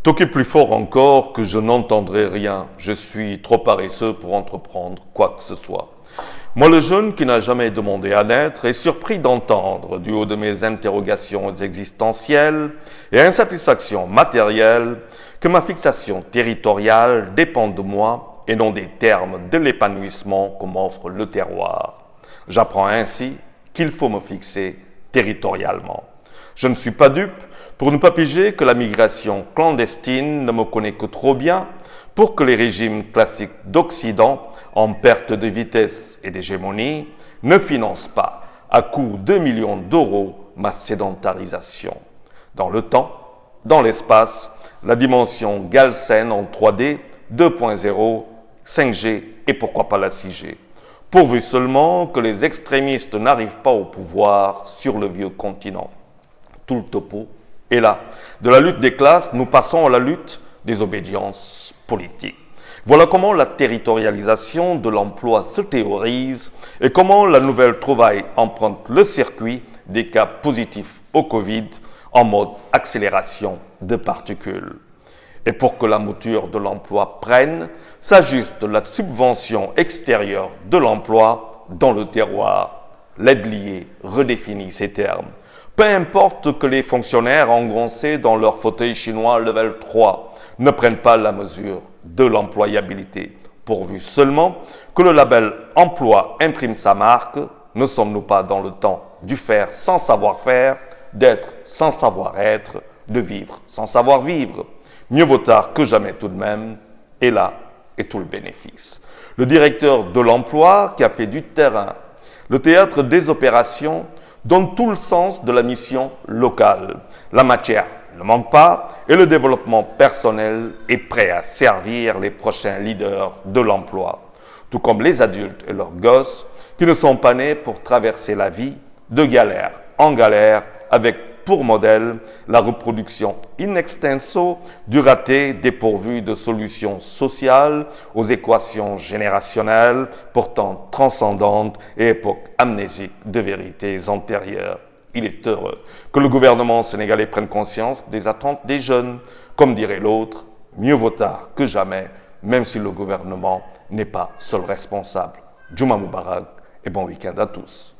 Toquez plus fort encore que je n'entendrai rien. Je suis trop paresseux pour entreprendre quoi que ce soit. Moi, le jeune qui n'a jamais demandé à naître, est surpris d'entendre, du haut de mes interrogations existentielles et insatisfactions matérielles, que ma fixation territoriale dépend de moi et non des termes de l'épanouissement que m'offre le terroir. J'apprends ainsi qu'il faut me fixer territorialement. Je ne suis pas dupe pour ne pas piger que la migration clandestine ne me connaît que trop bien pour que les régimes classiques d'Occident, en perte de vitesse et d'hégémonie, ne financent pas, à coût de millions d'euros, ma sédentarisation. Dans le temps, dans l'espace, la dimension galsène en 3D, 2.0, 5G et pourquoi pas la 6G. Pourvu seulement que les extrémistes n'arrivent pas au pouvoir sur le vieux continent. Tout le topo est là. De la lutte des classes, nous passons à la lutte des obédiences politiques. Voilà comment la territorialisation de l'emploi se théorise et comment la nouvelle trouvaille emprunte le circuit des cas positifs au Covid en mode accélération de particules. Et pour que la mouture de l'emploi prenne, s'ajuste la subvention extérieure de l'emploi dans le terroir. L'aide liée redéfinit ces termes. Peu importe que les fonctionnaires engoncés dans leur fauteuil chinois level 3 ne prennent pas la mesure de l'employabilité, pourvu seulement que le label emploi imprime sa marque. Ne sommes-nous pas dans le temps du faire sans savoir-faire, d'être sans savoir-être, de vivre sans savoir-vivre? Mieux vaut tard que jamais tout de même, et là est tout le bénéfice. Le directeur de l'emploi qui a fait du terrain le théâtre des opérations donne tout le sens de la mission locale. La matière ne manque pas et le développement personnel est prêt à servir les prochains leaders de l'emploi. Tout comme les adultes et leurs gosses qui ne sont pas nés pour traverser la vie de galère en galère avec pour modèle la reproduction in extenso du raté dépourvu de solutions sociales aux équations générationnelles pourtant transcendantes et époques amnésiques de vérités antérieures. Il est heureux que le gouvernement sénégalais prenne conscience des attentes des jeunes. Comme dirait l'autre, mieux vaut tard que jamais, même si le gouvernement n'est pas seul responsable. Juma Mubarak et bon week-end à tous.